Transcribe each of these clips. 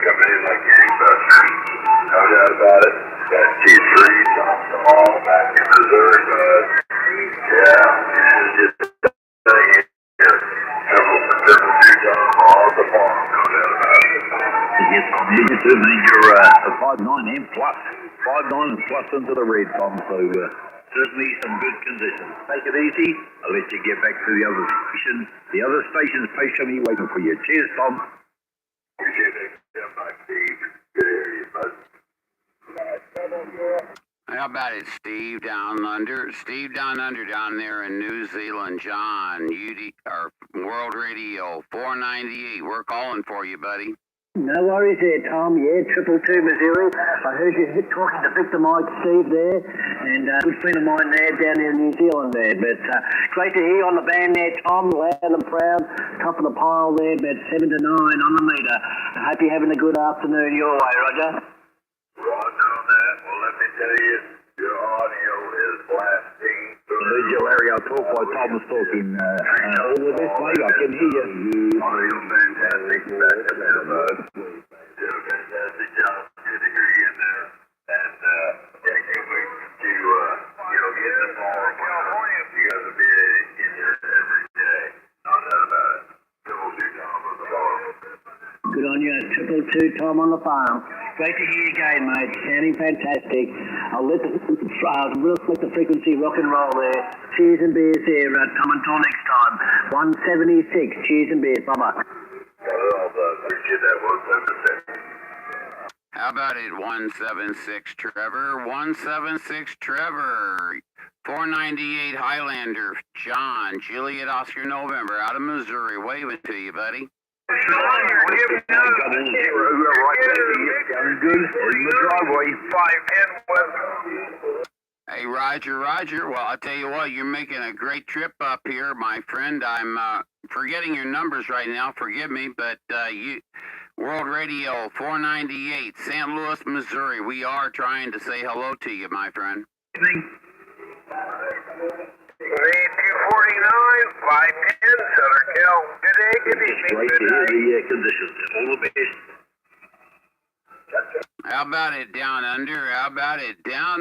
coming in like gangbusters. No doubt about it. Got T3 off the mall back in Missouri, bud. Yeah, just several dudes on the farm. No doubt about it. Yes, Tom, you certainly you're a 5'9" and plus. 5'9" and plus into the red, Tom, so certainly some good conditions. Take it easy. I'll let you get back to the other station. The other station's patiently waiting for you. Cheers, Tom. Appreciate it. Yeah, bye, Steve. Good area, bud. How about it, Steve down under? Steve down under down there in New Zealand. John, or World Radio 498. We're calling for you, buddy. No worries there, Tom. Yeah, 222 Missouri. I heard you talking to Victor Mike Steve there, and a good friend of mine there down in New Zealand there. But great to hear on the band there, Tom. Loud and proud. Top of the pile there, about 7 to 9 on the meter. I hope you're having a good afternoon your way, Roger. Roger on that. Well, let me tell you, your audio is blasting. You, Larry, I'll talk while Tom was talking. All of this, mate, I can hear you. Audio fantastic. Back up there, bud. Did a fantastic job. Good to hear you in there. And, yeah, can't wait to, get in the farm. You guys will be in here every day. No doubt about it. Double two Tom on the farm. Good on you, 222 Tom on the farm. Great to hear you again, mate. Sounding fantastic. I'll let the frequency rock and roll there. Cheers and beers there, Tom, until next time. 176. Cheers and beers. Bye-bye. Appreciate that. 176. How about it, 176 Trevor? 176 Trevor. 498 Highlander. John, Juliet Oscar November out of Missouri. Waving to you, buddy. Hey, Roger. Well, I'll tell you what, you're making a great trip up here, my friend. I'm forgetting your numbers right now. Forgive me, but World Radio 498, St. Louis, Missouri. We are trying to say hello to you, my friend. 249, 510, Southern Cal. Good day, good evening. Right to hear the conditions. All the best. How about it down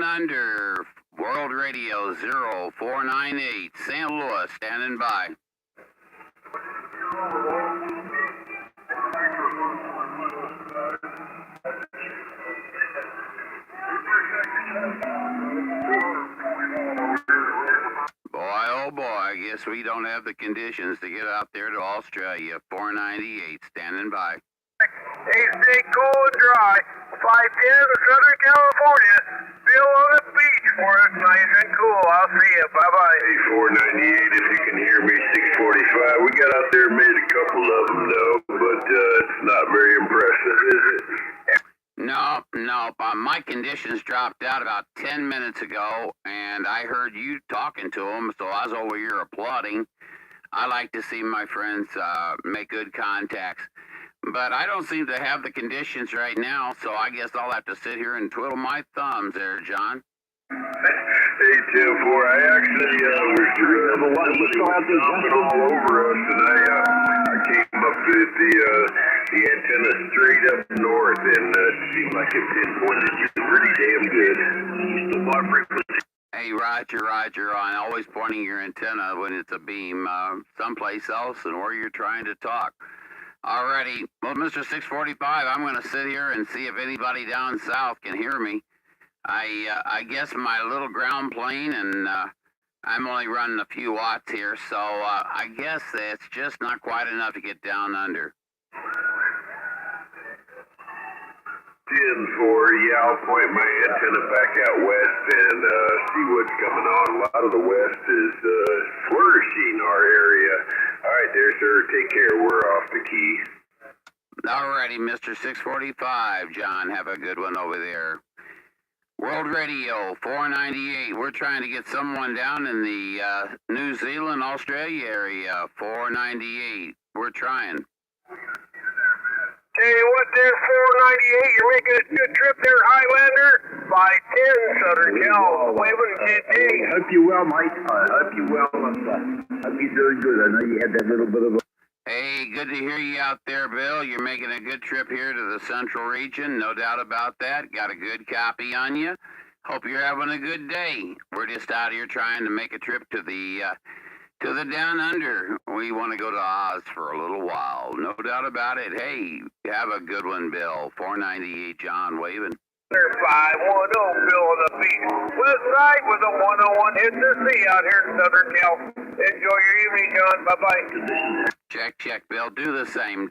under? World Radio 0498, St. Louis, standing by. Oh boy, I guess we don't have the conditions to get out there to Australia. 498, standing by. Hey, stay cool and dry. 510, Southern California. Still on the beach for us, nice and cool. I'll see you. Bye-bye. Hey, 498, if you can hear me, 645. We got out there, made a couple of them, though, but it's not very impressive, is it? No. My conditions dropped out about 10 minutes ago, and I heard you talking to them, so I was over here applauding. I like to see my friends make good contacts. But I don't seem to have the conditions right now, so I guess I'll have to sit here and twiddle my thumbs there, John. Hey, Tim, I actually was somebody jumping all over us, and I came up with the antenna straight up north, and it seemed like it pinpointed you pretty damn good. Hey, Roger, I'm always pointing your antenna when it's a beam someplace else and where you're trying to talk. Alrighty, well, Mr. 645, I'm going to sit here and see if anybody down south can hear me. I guess my little ground plane, and I'm only running a few watts here, so I guess it's just not quite enough to get down under. 10-4, yeah, I'll point my antenna back out west and see what's coming on. A lot of the west is flourishing our area. All right there, sir. Take care. We're off the key. Alrighty, Mr. 645. John, have a good one over there. World Radio 498. We're trying to get someone down in the New Zealand, Australia area. 498. We're trying. Tell you what, there, 498, you're making a good trip there, Highlander. 510, Southern Cal, waving good day. I hope you're well, mate. I hope you're well. I hope you're doing good. I know you had that little bit of a Hey, good to hear you out there, Bill. You're making a good trip here to the central region, no doubt about that. Got a good copy on you. Hope you're having a good day. We're just out here trying to make a trip to the down under. We want to go to Oz for a little while, no doubt about it. Hey, have a good one, Bill. 498 John waving. 510 Bill on the beat. West side with a 101 hit the sea out here in Southern Cal. Enjoy your evening, John. Bye-bye. Check, Bill. Do the same.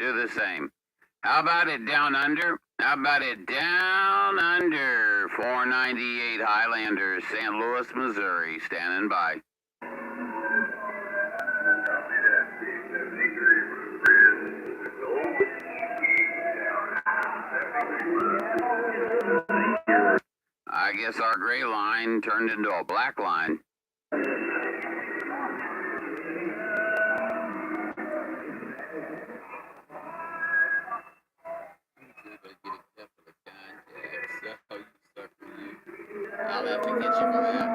How about it down under? How about it down under? 498 Highlander, St. Louis, Missouri, standing by. I guess our gray line turned into a black line. I'll have to get you for that.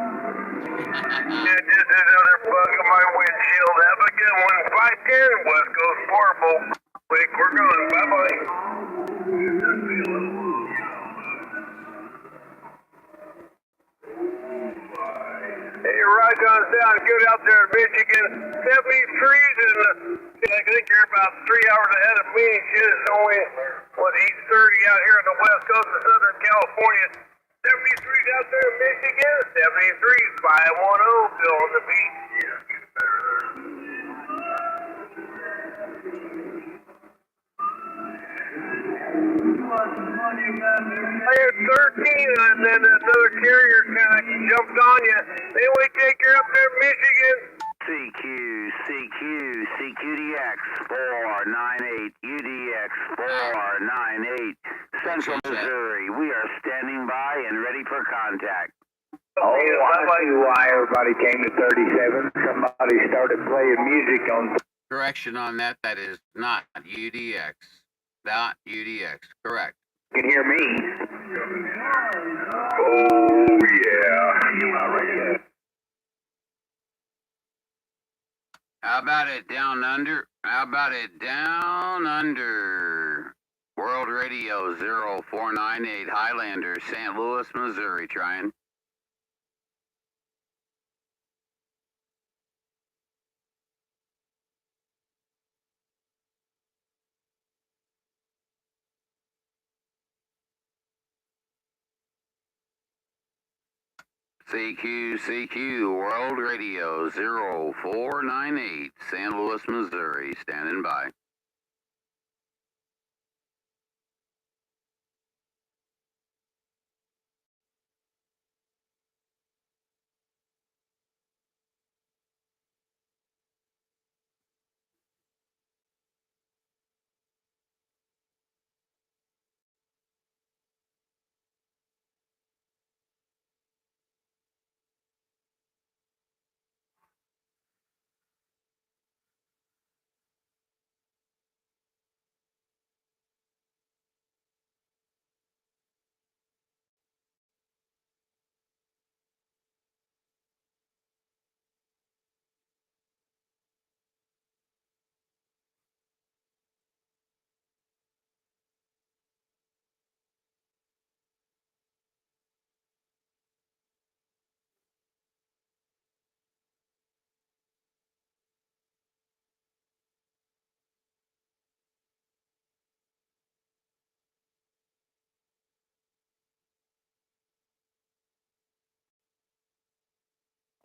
Yeah, just another bug on my windshield. Have a good one. 510 West Coast Portable. Quick, we're going. Bye-bye. Hey, right on down. Good out there in Michigan. 73s, and I think you're about 3 hours ahead of me. It's only, 8:30 out here on the west coast of Southern California. 73s out there in Michigan. 73s, 510, Bill on the beat. I had 13, and then another carrier kind of jumped on you. Anyway, take care up there in Michigan. CQDX 498, UDX 498, Central Missouri. We are standing by and ready for contact. Oh, I see why everybody came to 37. Somebody started playing music on. Correction on that. That is not UDX. Not UDX. Correct. You can hear me. Oh, yeah. How about it down under? How about it down under? World Radio 0498 Highlander, St. Louis, Missouri, trying. CQ, World Radio 0498, St. Louis, Missouri, standing by.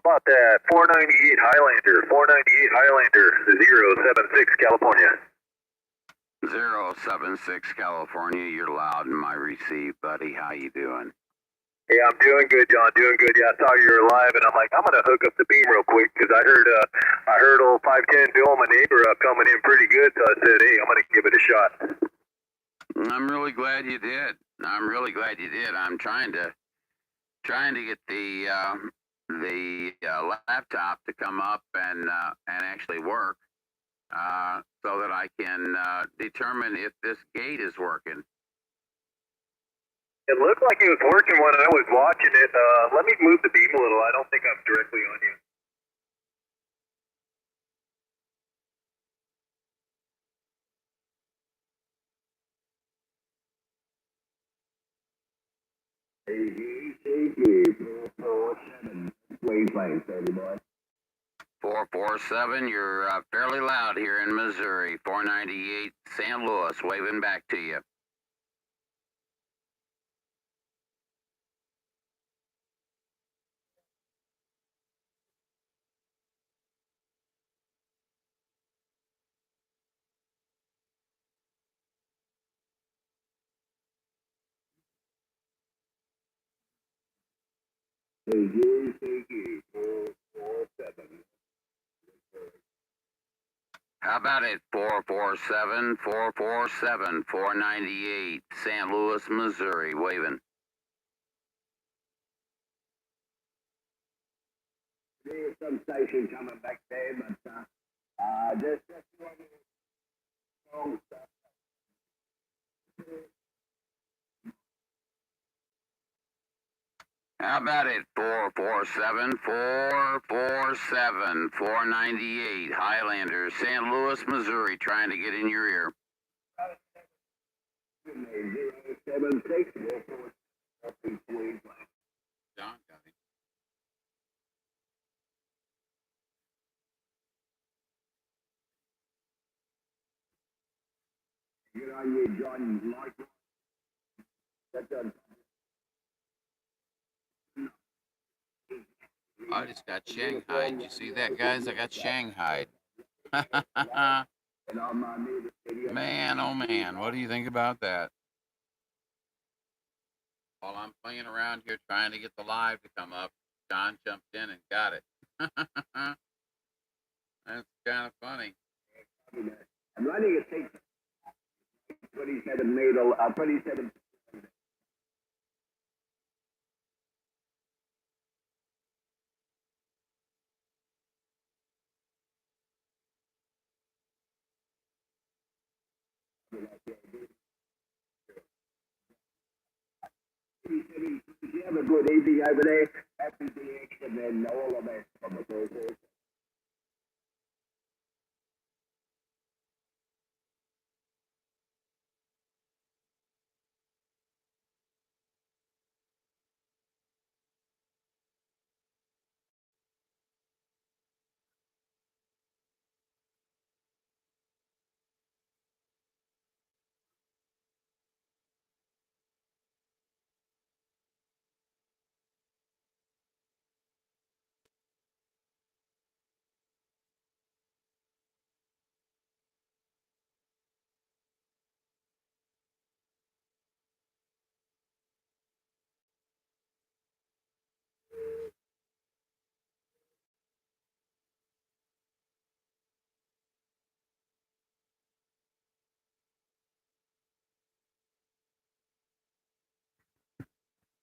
About that 498 Highlander 076 California. 076 California, you're loud in my receive, buddy. How you doing? Hey, I'm doing good, John. Doing good. Yeah, I saw you were live, and I'm like, I'm gonna hook up the beam real quick because I heard old 510 Bill, my neighbor, coming in pretty good. So I said, hey, I'm gonna give it a shot. I'm really glad you did. I'm trying to get the laptop to come up and actually work, so that I can determine if this gate is working. It looked like it was working when I was watching it. Let me move the beam a little. I don't think I'm directly on you. Thank you. 447. Wavelength, everybody. 447, you're fairly loud here in Missouri. 498 St. Louis, waving back to you. Thank you. 447. How about it? 447, 447, 498 St. Louis, Missouri, waving. There's some station coming back there, but just one stuff. How about it? 447, 447, 498 Highlander, St. Louis, Missouri, trying to get in your ear. 076 John got it. Good on you, John. I just got Shanghaied. You see that, guys? I got Shanghaied. Man, oh man, what do you think about that? While I'm playing around here trying to get the live to come up, John jumped in and got it. That's kind of funny. I'm running a tape. 27 made a 27. You have a good evening over there. Happy DX and then all of that from the process.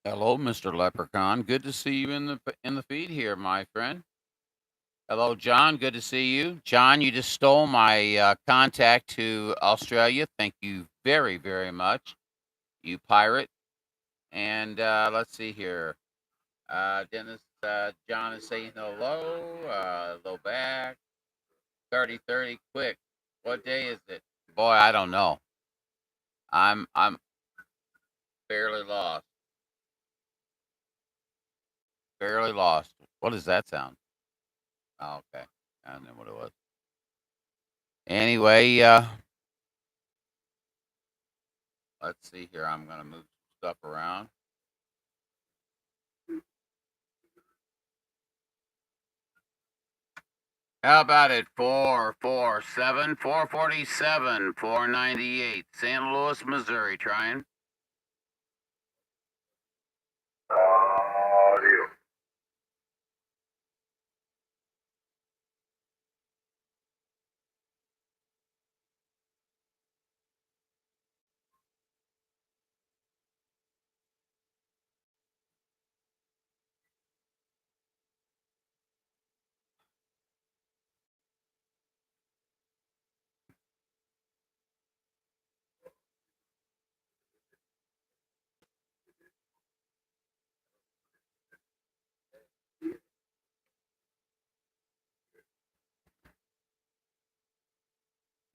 Hello, Mr. Leprechaun. Good to see you in the feed here, my friend. Hello, John. Good to see you. John, you just stole my contact to Australia. Thank you very, very much, you pirate. And let's see here. Dennis, John is saying hello. Hello back. 30-30, quick. What day is it? Boy, I don't know. I'm fairly lost. Fairly lost. What does that sound? Oh, okay. I don't know what it was. Anyway, let's see here. I'm gonna move stuff around. How about it? 447, 447, 498, St. Louis, Missouri, trying. Audio.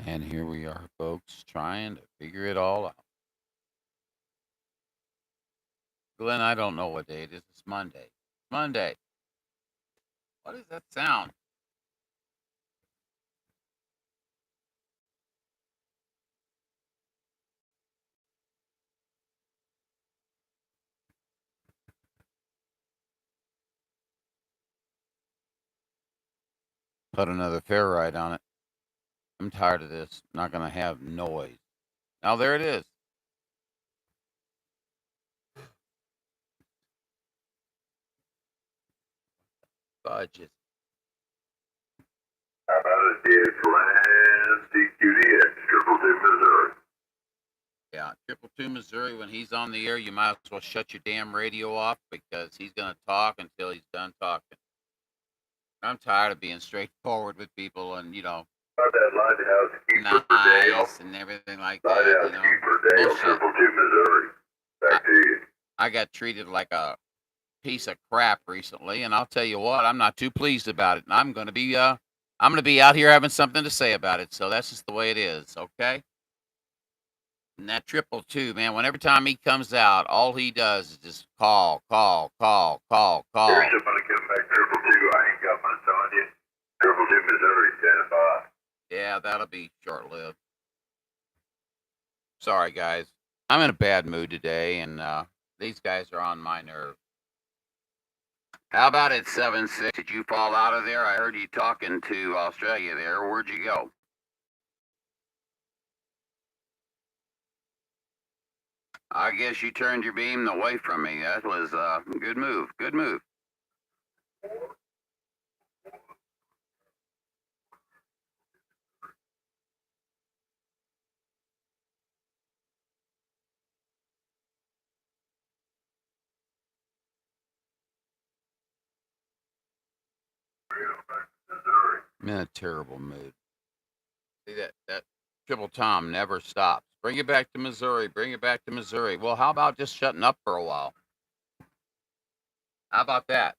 And here we are, folks, trying to figure it all out. Glenn, I don't know what day it is. It's Monday. Monday. What does that sound? Put another fair ride on it. I'm tired of this. Not going to have noise. Now, there it is. Budget. How about a dead plan CQDX, 222 Missouri? Yeah, 222 Missouri, when he's on the air, you might as well shut your damn radio off because he's going to talk until he's done talking. I'm tired of being straightforward with people and, About that lighthouse keeper for Dale. nice and everything like that, Lighthouse keeper Dale, Bullshit. 222 Missouri. Back to you. I got treated like a piece of crap recently, and I'll tell you what, I'm not too pleased about it. And I'm going to be out here having something to say about it. So that's just the way it is, okay? And that 222, man, whenever time he comes out, all he does is just call. Here's somebody coming back, 222. I ain't got much on you. 222 Missouri, stand by. Yeah, that'll be short-lived. Sorry, guys. I'm in a bad mood today, and these guys are on my nerves. How about at 7-6? Did you fall out of there? I heard you talking to Australia there. Where'd you go? I guess you turned your beam away from me. That was a good move. Good move. I'm in a terrible mood. See that Triple Tom never stops. Bring it back to Missouri. Bring it back to Missouri. Well, how about just shutting up for a while? How about that?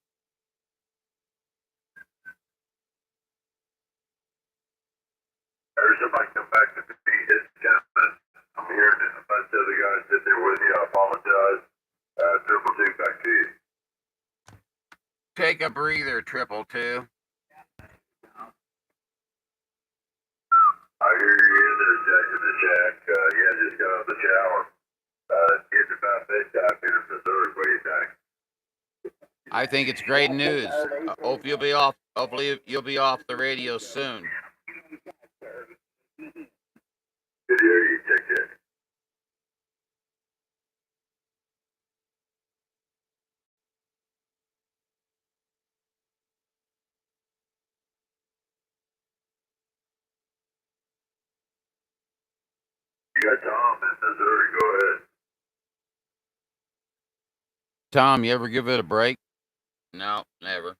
There's somebody come back to me. His comment. I'm hearing a bunch of the guys sit there with you. I apologize. 222, back to you. Take a breather, 222. I hear you in the Jack. Yeah, just got out of the shower. Getting about bedtime here in Missouri. What do you think? I think it's great news. Hope you'll be off. Hopefully, you'll be off the radio soon. Good to hear you. Take care. You got Tom in Missouri. Go ahead. Tom, you ever give it a break? No, never.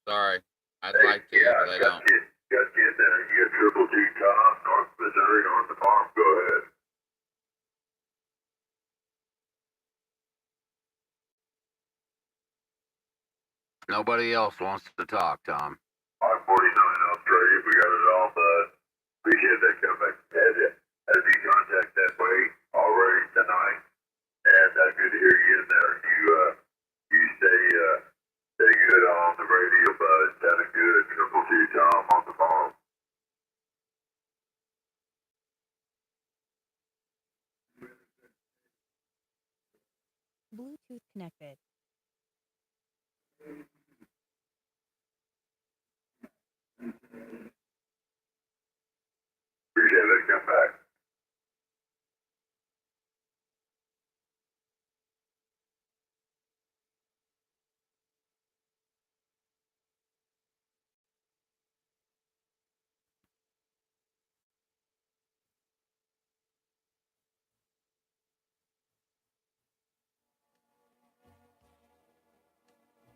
Sorry. I'd like to, Yeah, but I don't. Got you in there. You got 222 Tom, North Missouri, North the Farm. Go ahead. Nobody else wants to talk, Tom. 549 Australia. We got it all, bud. Appreciate that comeback. Had a few contacts that way already tonight, and good to hear you in there. You stay good on the radio, bud. Sounded good. 222 Tom on the phone. Bluetooth connected. Appreciate that comeback.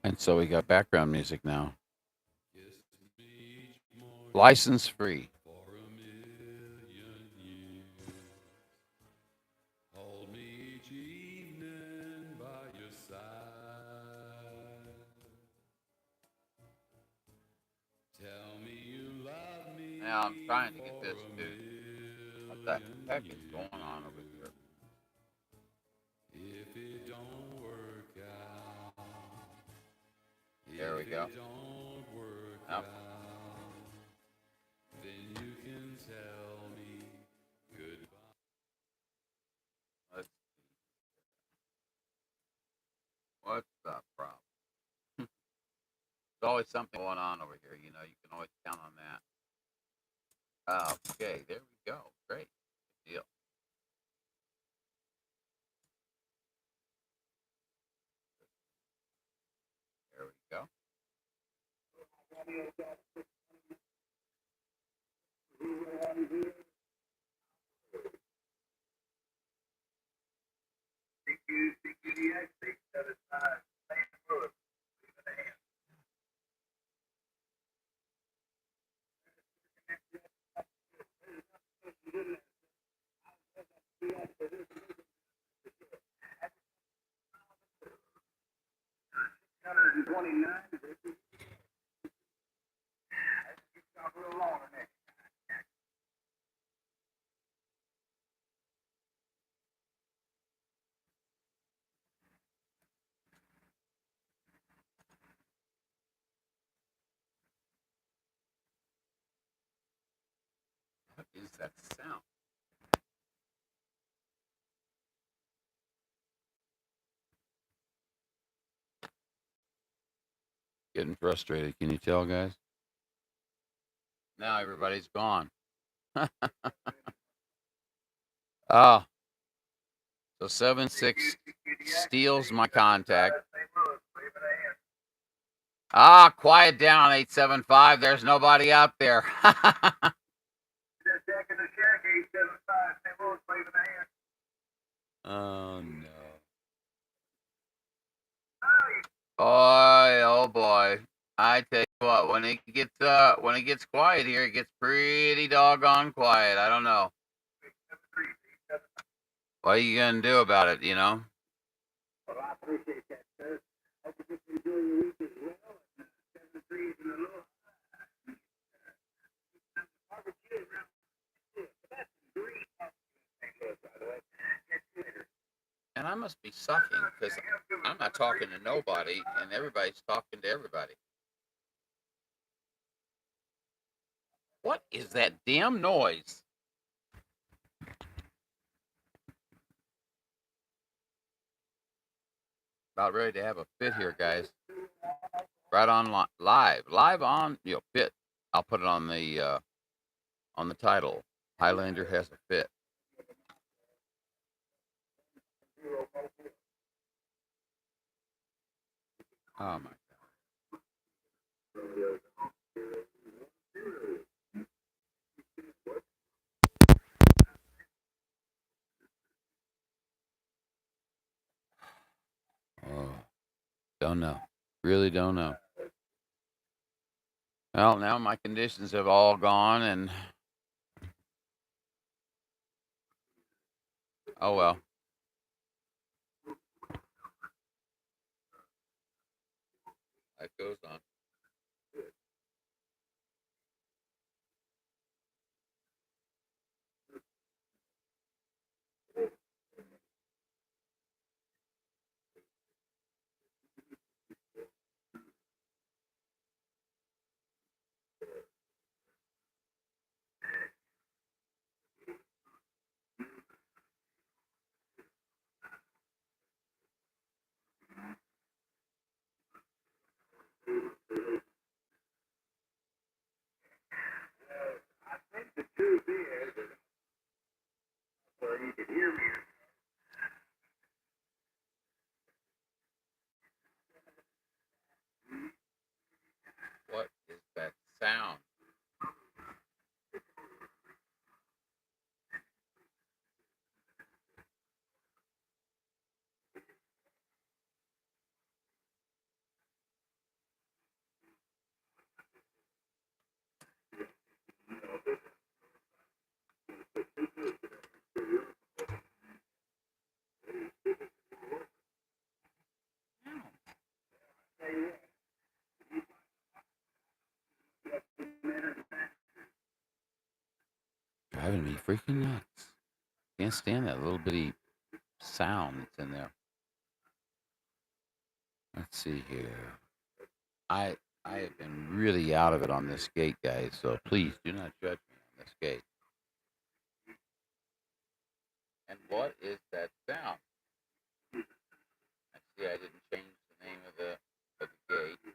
And so we got background music now. License free. Now I'm trying to get this dude. What the heck is going on over here? we go. Yep. Let's see. What's the problem? There's always something going on over here. You know, you can always count on that. Okay, there we go. Great. Good deal. There we go. What is that sound? Getting frustrated. Can you tell, guys? Now everybody's gone. Oh, so 7-6 steals my contact. Ah, quiet down, 875. There's nobody out there. Oh no. Oh boy. I tell you what, when it gets quiet here, it gets pretty doggone quiet. I don't know. What are you gonna do about it, you know? Well, I appreciate that, sir. Hope you enjoy your week as well. And 7-3 in the low. And I must be sucking because I'm not talking to nobody and everybody's talking to everybody. What is that damn noise? About ready to have a fit here, guys. Right on live on fit. I'll put it on the title. Highlander has a fit. Oh my God. Oh, don't know. Really don't know. Well, now my conditions have all gone and oh well. Life goes on. I think the truth is, where you can hear me. What is that sound? Driving me freaking nuts. Can't stand that little bitty sound that's in there. Let's see here. I have been really out of it on this gate, guys. So please do not judge me on this gate. And what is that sound? I see I didn't change the name of the gate.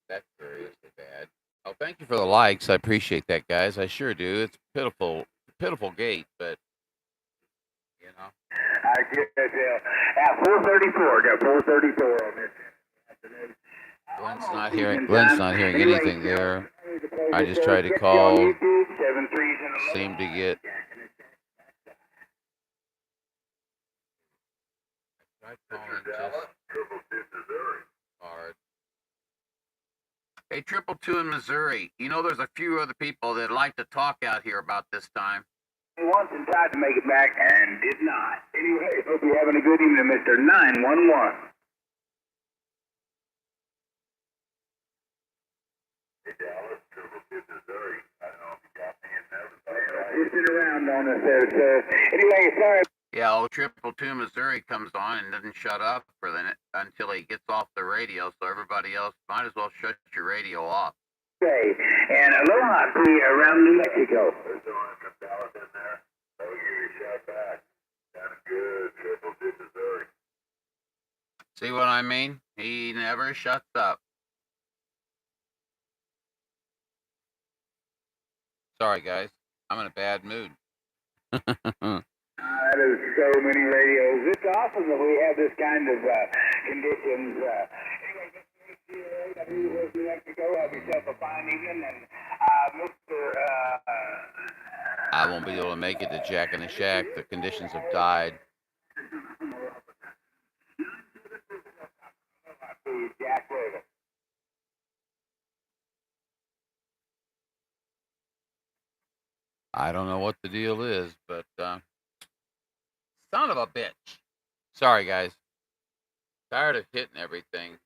That's seriously bad. Oh, thank you for the likes. I appreciate that, guys. I sure do. It's pitiful gate, but you know. I get it. At 434, got 434 on this. Glenn's not hearing anything there. I just tried to call. Seemed to get. I tried calling just hard. Hey, 222 in Missouri. You know, there's a few other people that like to talk out here about this time. He once and tried to make it back and did not. Anyway, hope you're having a good evening, Mr. 911. Hey, Dallas, 222 Missouri. I don't know if you got me in there. Just been around on us there, sir. Anyway, sorry. Yeah, old 222 Missouri comes on and doesn't shut up until he gets off the radio, so everybody else might as well shut your radio off. Okay, and aloha to you around New Mexico. There's no one from Dallas in there. I'll give you a shout back. Sounded good, 222 Missouri. See what I mean? He never shuts up. Sorry, guys. I'm in a bad mood. There's so many radios. It's awesome that we have this kind of conditions. Anyway, New Mexico, have yourself a fine evening. And Mr. I won't be able to make it to Jack in the Shack. The conditions have died. Jack later. I don't know what the deal is, but son of a bitch. Sorry, guys. Tired of hitting everything.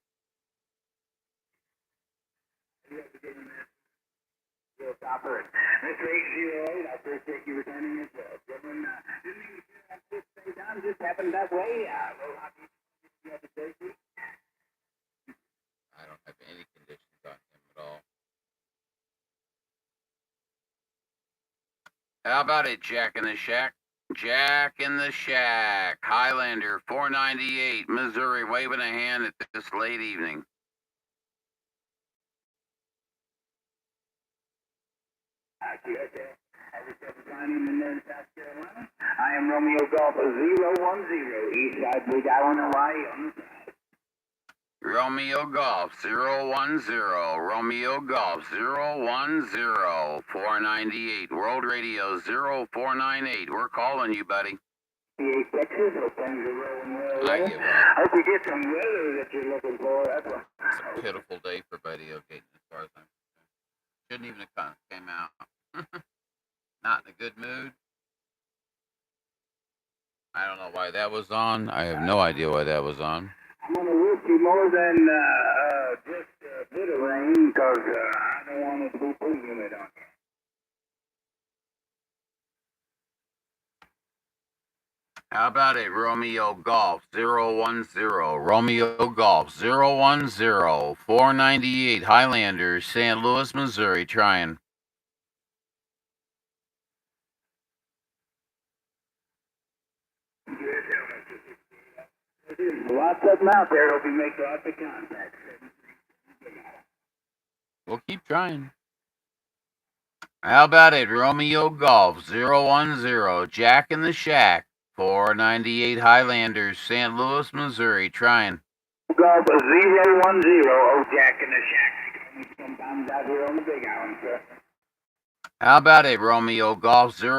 Mr. 808, I appreciate you returning it. Gentlemen, didn't mean to do that this thing down, just happened that way. I don't have any conditions on him at all. How about it, Jack in the Shack? Jack in the Shack, Highlander, 498, Missouri, waving a hand at this late evening. I am Romeo Golf 010, Eastside Big Island, Hawaii. Romeo Golf 010, Romeo Golf 010, 498, World Radio 0498. We're calling you, buddy. Texas, things are rolling well. I give up. Hope you get some weather that you're looking for. It's a pitiful day for radio gating as far as I'm concerned. Shouldn't even have came out. Not in a good mood. I don't know why that was on. I have no idea why that was on. I'm going to wish you more than just a bit of rain because I don't want it to be too humid on you. How about it, Romeo Golf 010, Romeo Golf 010, 498, Highlanders, St. Louis, Missouri, trying. Lots of them out there. Hope you make lots of contacts. We'll keep trying. How about it, Romeo Golf 010, Jack in the Shack, 498 Highlanders, St. Louis, Missouri, trying. Golf 010, oh, Jack in the Shack. Sometimes out here on the Big Island, sir. How about it, Romeo Golf 010,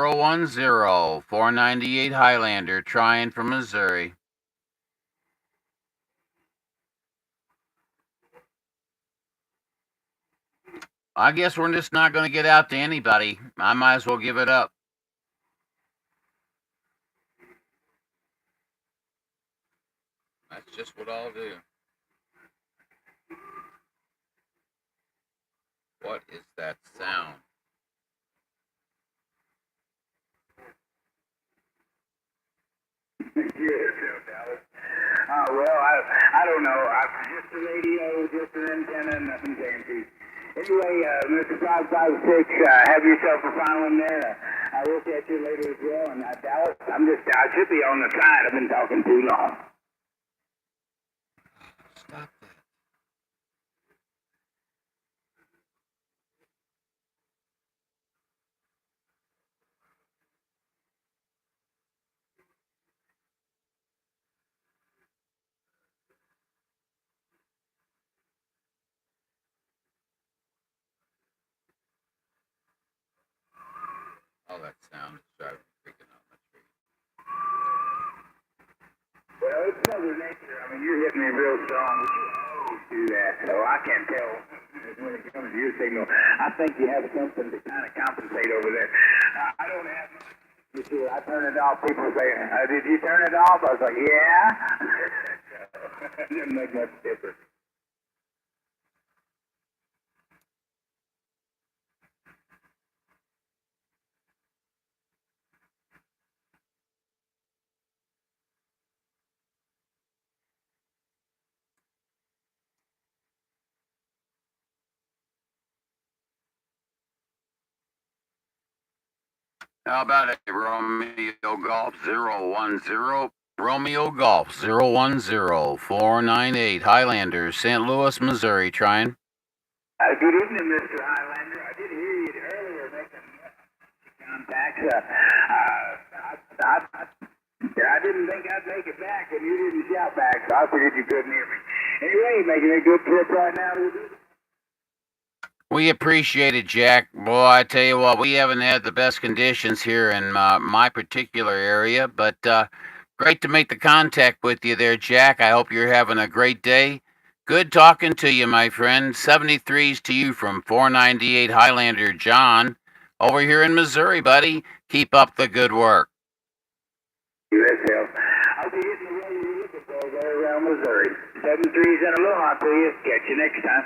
498 Highlander, trying from Missouri. I guess we're just not going to get out to anybody. I might as well give it up. That's just what I'll do. What is that sound? Well, I don't know. just a radio, just an antenna, nothing fancy. Anyway, Mr. 556, have yourself a fine one there. I will catch you later as well, and Dallas, I should be on the side. I've been talking too long. Stop that. Oh, that sound is driving me freaking out my tree. Well, it's Mother Nature. I mean, you're hitting me real strong. You always do that, so I can't tell when it comes to your signal. I think you have something to kind of compensate over there. I don't have much. You see, I turn it off. People say, did you turn it off? I was like, yeah. It didn't make much difference. How about it, Romeo Golf 010? Romeo Golf 010-498 Highlander, St. Louis, Missouri, trying. Good evening, Mr. Highlander. I did hear you earlier making contacts. I didn't think I'd make it back, and you didn't shout back, so I figured you couldn't hear me. Anyway, making a good trip right now. We appreciate it, Jack. Boy, I tell you what, we haven't had the best conditions here in my particular area, but great to make the contact with you there, Jack. I hope you're having a great day. Good talking to you, my friend. 73s to you from 498 Highlander, John, over here in Missouri, buddy. Keep up the good work. USL. I'll be hitting the road you're looking for there around Missouri. 73s and aloha to you. Catch you next time.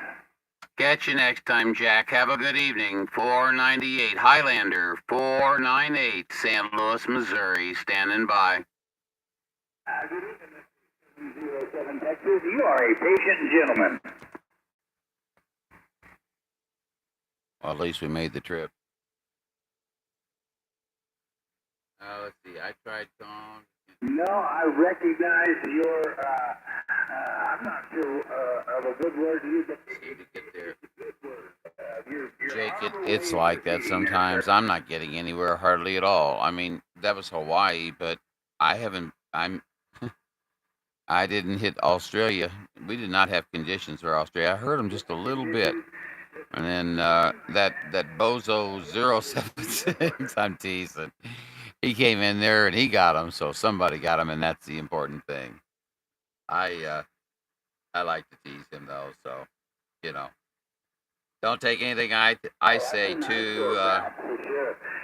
Catch you next time, Jack. Have a good evening. 498 Highlander, 498 St. Louis, Missouri. Standing by. Good evening, Mr. 07 Texas. You are a patient gentleman. Well, at least we made the trip. Let's see. I tried Tom. No, I recognize your, I'm not sure of a good word to use. To get there. Jake, it's like that sometimes. I'm not getting anywhere hardly at all. I mean, that was Hawaii, but I didn't hit Australia. We did not have conditions for Australia. I heard them just a little bit. And then that bozo 076, I'm teasing. He came in there and he got him, so somebody got him, and that's the important thing. I like to tease him though, so don't take anything I say too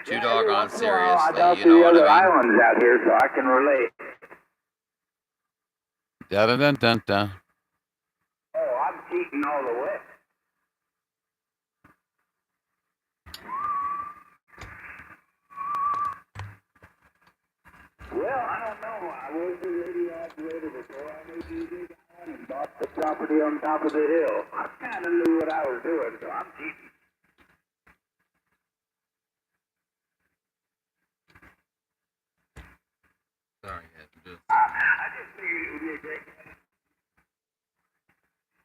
doggone seriously. You know what I mean? Islands out here, so I can relate. Dun dun dun dun. Oh, I'm cheating all the way. Well, I don't know. I was a radio operator before I moved to the big island and bought the property on top of the hill. I kind of knew what I was doing, so I'm cheating. Sorry, I just figured it would be a great thing.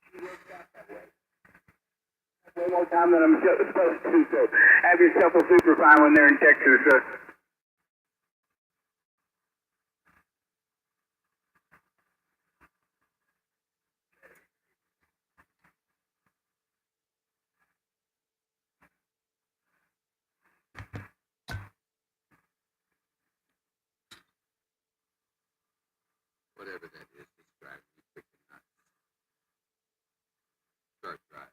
She worked out that way. One more time than I'm supposed to, so have yourself a super fine one there in Texas. Whatever that is, it's driving me freaking nuts. Start driving.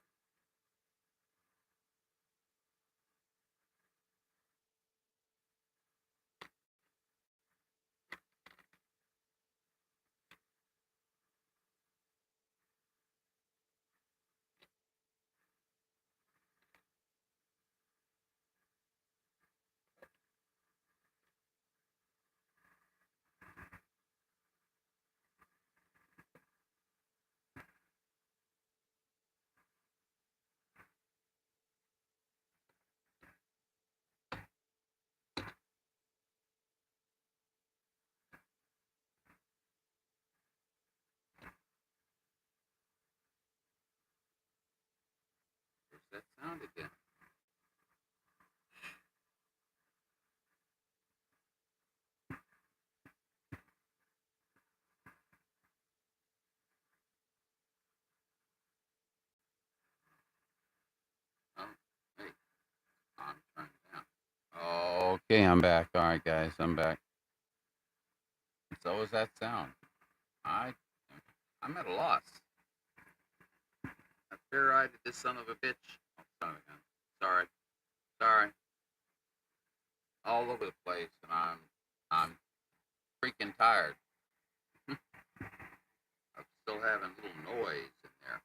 that sound again? Oh, hey, I'm turning it down. Okay, I'm back. All right, guys, I'm back. So was that sound? I'm at a loss. I fair-eyed this son of a bitch. Oh, son of a gun. Sorry. All over the place, and I'm freaking tired. I'm still having a little noise in there.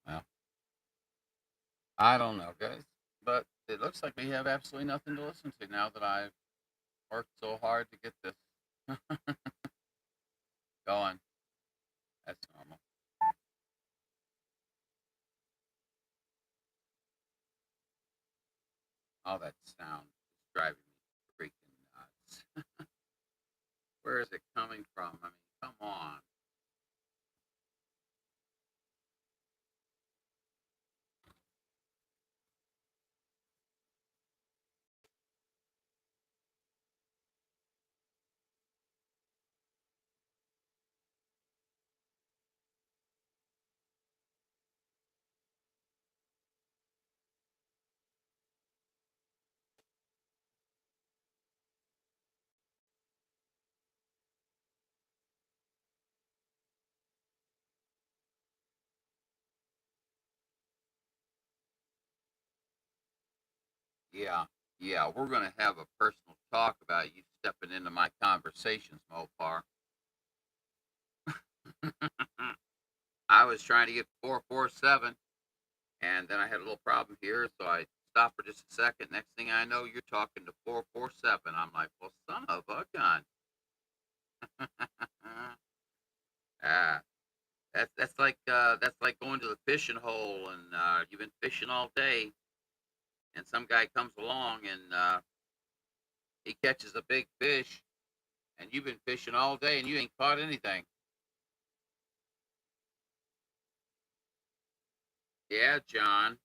Well, I don't know, guys, but it looks like we have absolutely nothing to listen to now that I've worked so hard to get this going. That's normal. All that sound is driving me freaking nuts. Where is it coming from? I mean, come on. Yeah, yeah, we're gonna have a personal talk about you stepping into my conversations, Mopar. I was trying to get 447, and then I had a little problem here, so I stopped for just a second. Next thing I know, you're talking to 447. I'm like, well, son of a gun. ah, that's like going to the fishing hole, and you've been fishing all day, and some guy comes along and he catches a big fish, and you've been fishing all day and you ain't caught anything. Yeah, John,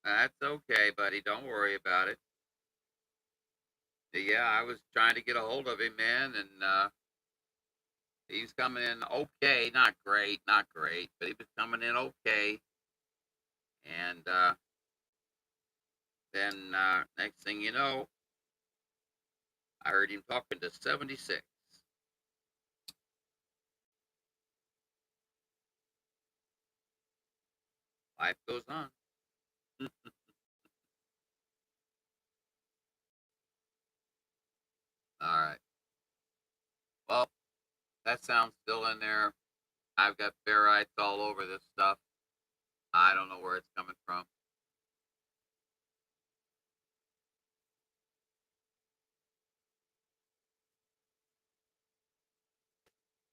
that's okay, buddy. Don't worry about it. Yeah, I was trying to get a hold of him, man, and he's coming in okay, not great, but he was coming in okay. And then next thing you know, I heard him talking to 76. Life goes on. All right. Well, that sound's still in there. I've got ferrites all over this stuff. I don't know where it's coming from.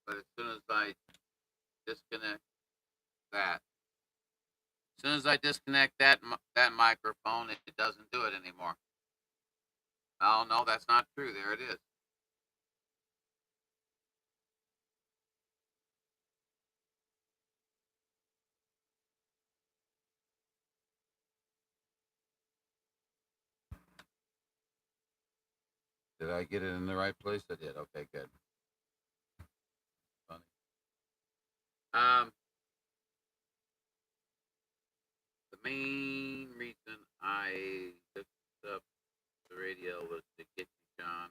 But as soon as I disconnect that, as soon as I disconnect that microphone, it doesn't do it anymore. Oh no, that's not true. There it is. Did I get it in the right place? I did. Okay, good. Funny. Um, main reason I took up the radio was to get you, John.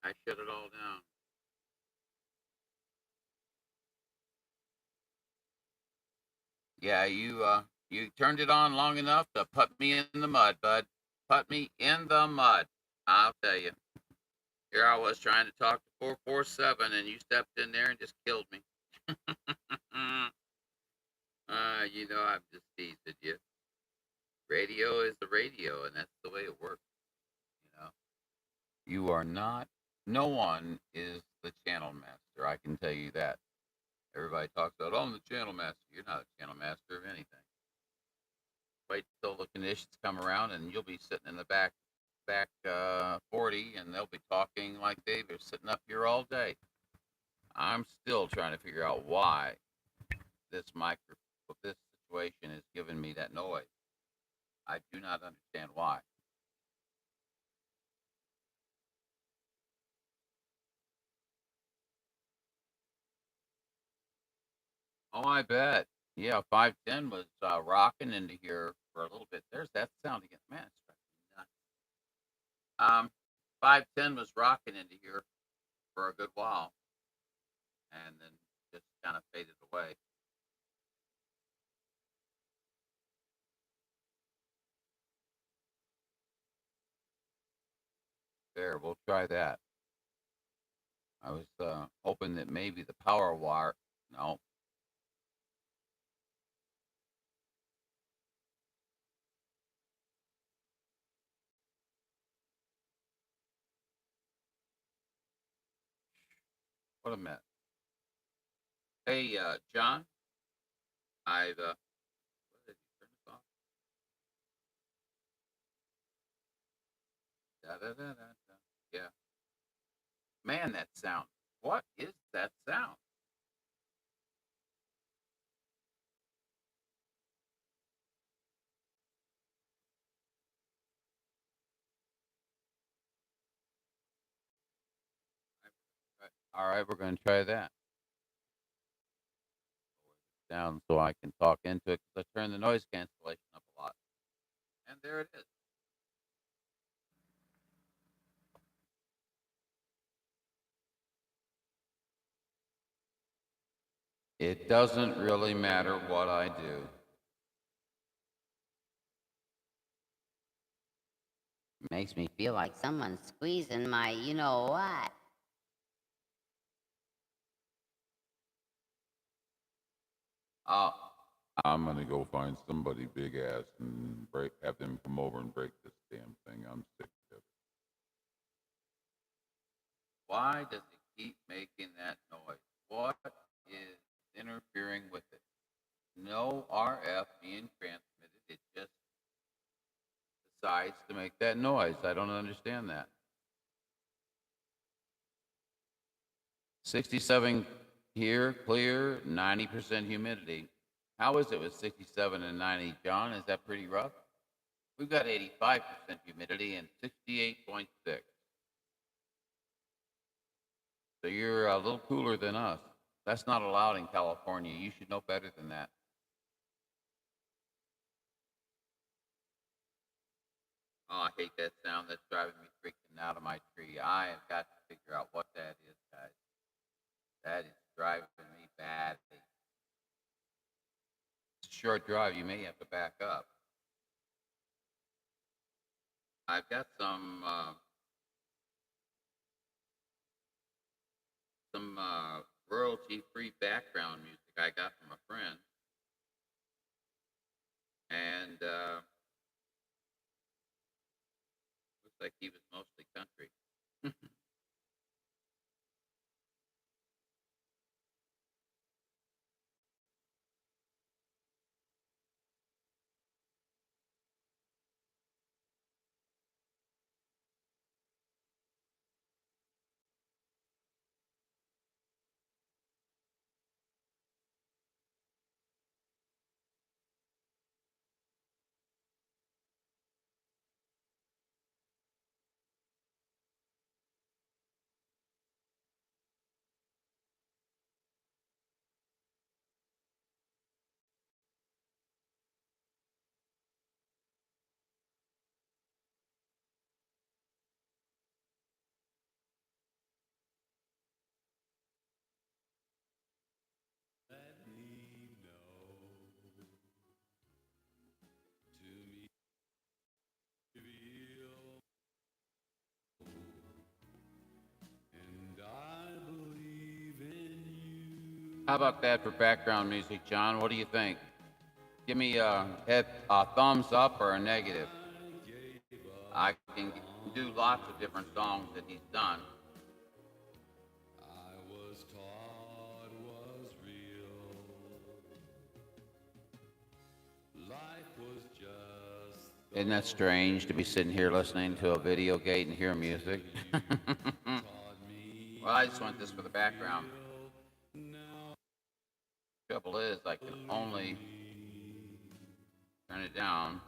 I shut it all down. Yeah, you turned it on long enough to put me in the mud, bud. Put me in the mud. I'll tell you. Here I was trying to talk to 447, and you stepped in there and just killed me. You know I'm just teasing you. Radio is the radio, and that's the way it works. You know, you are not. No one is the channel master. I can tell you that. Everybody talks about, oh, I'm the channel master. You're not a channel master of anything. Wait till the conditions come around, and you'll be sitting in the back 40, and they'll be talking like they're sitting up here all day. I'm still trying to figure out why this situation is giving me that noise. I do not understand why. Oh, I bet. Yeah, 510 was rocking into here for a little bit. There's that sound again. Man, it's driving me nuts. 510 was rocking into here for a good while, and then just kind of faded away. There, we'll try that. I was hoping that maybe the power wire. No. What a mess. Hey, John, I've what did you turn this off? Da, da, da, da, da. Yeah. Man, that sound. What is that sound? All right, we're going to try that. Down so I can talk into it because I turned the noise cancellation up a lot. And there it is. It doesn't really matter what I do. Makes me feel like someone's squeezing my you know what. I'm gonna go find somebody big ass and have them come over and break this damn thing. I'm sick of it. Why does it keep making that noise? What is interfering with it? No RF being transmitted. It just decides to make that noise. I don't understand that. 67 here, clear, 90% humidity. How is it with 67 and 90, John? Is that pretty rough? We've got 85% humidity and 68.6. So you're a little cooler than us. That's not allowed in California. You should know better than that. Oh, I hate that sound. That's driving me freaking out of my tree. I have got to figure out what that is, guys. That is driving me bad. It's a short drive. You may have to back up. I've got some royalty-free background music I got from a friend, and looks like he was mostly country. How about that for background music, John? What do you think? Give me a thumbs up or a negative. I can do lots of different songs that he's done. Isn't that strange to be sitting here listening to a video gate and hear music? Well, I just want this for the background. Trouble is, I can only turn it down.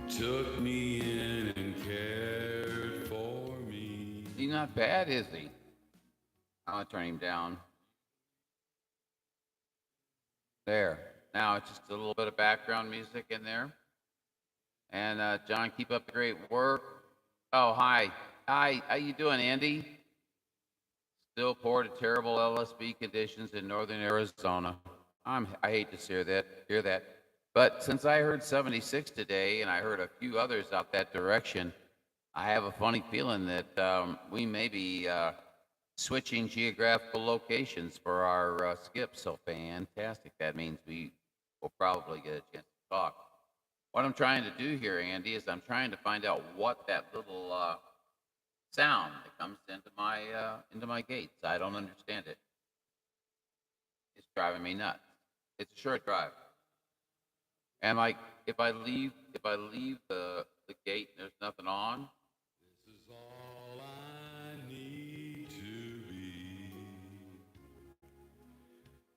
Took me in and cared for me. He's not bad, is he? I'm gonna turn him down. There. Now it's just a little bit of background music in there. And John, keep up the great work. Oh, hi. Hi, how you doing, Andy? Still poor to terrible LSB conditions in northern Arizona. I hate to hear that. But since I heard 76 today, and I heard a few others out that direction, I have a funny feeling that we may be switching geographical locations for our skip. So fantastic. That means we will probably get a chance to talk. What I'm trying to do here, Andy, is I'm trying to find out what that little sound that comes into my gates. I don't understand it. It's driving me nuts. It's a short drive. And like if I leave the gate and there's nothing on. This is all I need to be.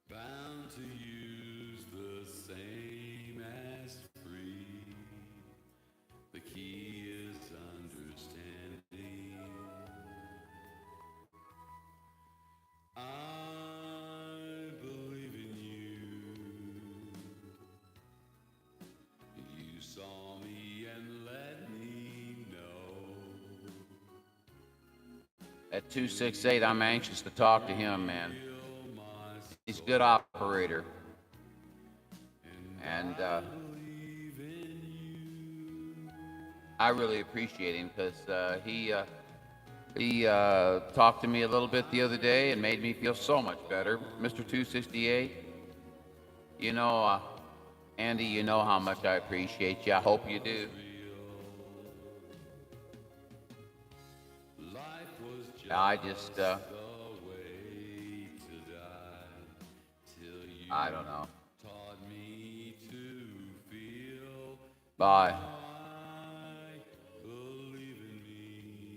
Bound to use the same as free. The key is understanding. I believe in you. You saw me and let me know. At 268, I'm anxious to talk to him, man. He's a good operator. And I really appreciate him because he talked to me a little bit the other day and made me feel so much better. Mr. 268, you know, Andy, you know how much I appreciate you. I hope you do. I just, I don't know. Bye.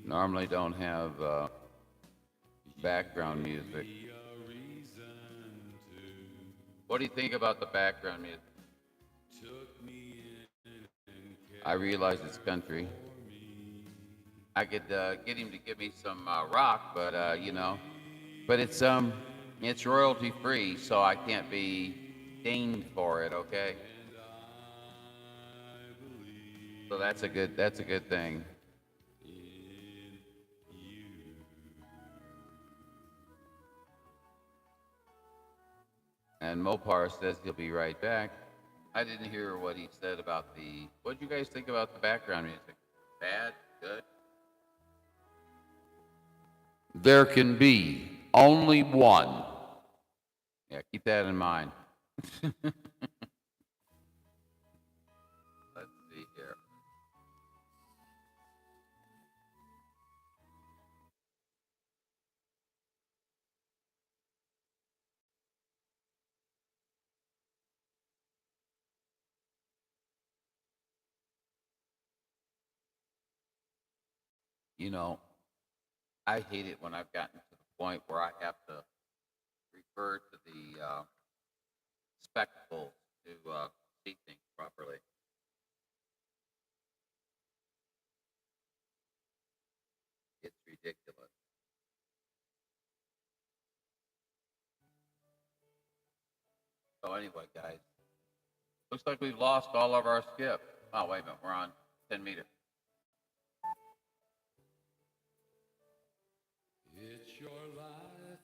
Normally don't have background music. What do you think about the background music? I realize it's country. I could get him to give me some rock, but you know, but it's royalty free, so I can't be dinged for it. Okay. So that's a good thing. And Mopar says he'll be right back. I didn't hear what he said about what did you guys think about the background music? Bad? Good? There can be only one. Yeah, keep that in mind. Let's see here. You know, I hate it when I've gotten to the point where I have to refer to the spectacles to see things properly. It's ridiculous. So anyway, guys, looks like we've lost all of our skip. Oh, wait a minute, we're on 10 meters. It's your life.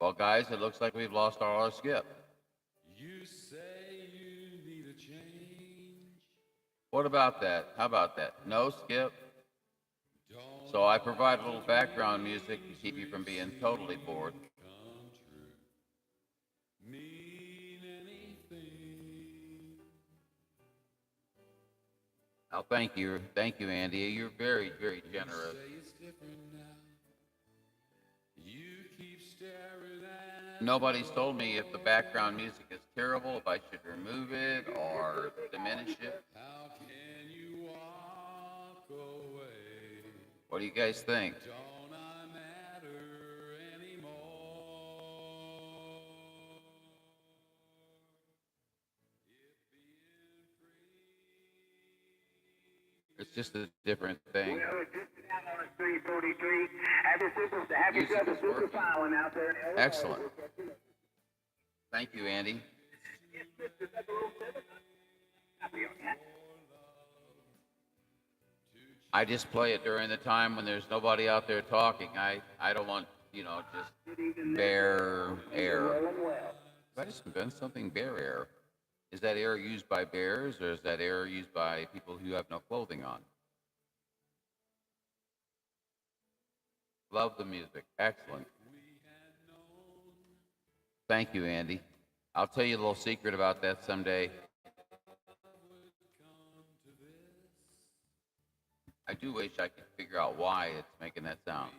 Well, guys, it looks like we've lost all our skip. You say you need a change. What about that? How about that? No skip? So I provide a little background music to keep you from being totally bored. Oh, thank you, Andy. You're very, very generous. Nobody's told me if the background music is terrible, if I should remove it or diminish it. What do you guys think? It's just a different thing. Well, it's just down on 343. Have yourself a super filing out there. Excellent. Thank you, Andy. I just play it during the time when there's nobody out there talking. I don't want, just bear air. I just invent something, bear air. Is that air used by bears, or is that air used by people who have no clothing on? Love the music. Excellent. Thank you, Andy. I'll tell you a little secret about that someday. I do wish I could figure out why it's making that sound.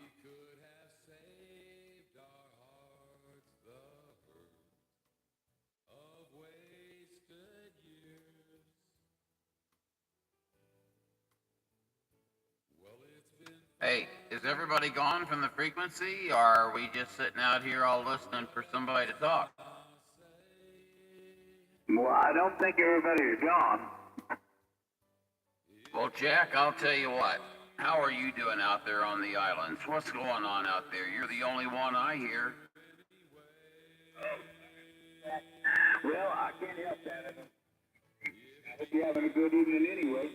Hey, is everybody gone from the frequency, or are we just sitting out here all listening for somebody to talk? Well, I don't think everybody's gone. Well, Jack, I'll tell you what. How are you doing out there on the islands? What's going on out there? You're the only one I hear. Well, I can't help that. I hope you're having a good evening anyway.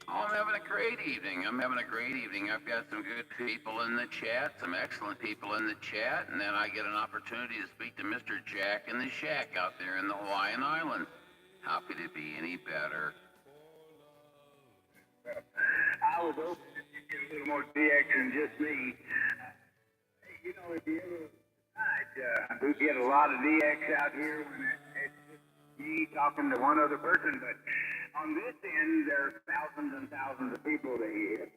Oh, I'm having a great evening. I've got some good people in the chat, some excellent people in the chat, and then I get an opportunity to speak to Mr. Jack in the shack out there in the Hawaiian Islands. How could it be any better? I was hoping to get a little more DX than just me. Hey, if you ever we get a lot of DX out here when it's just me talking to one other person, but on this end, there are thousands and thousands of people that hear.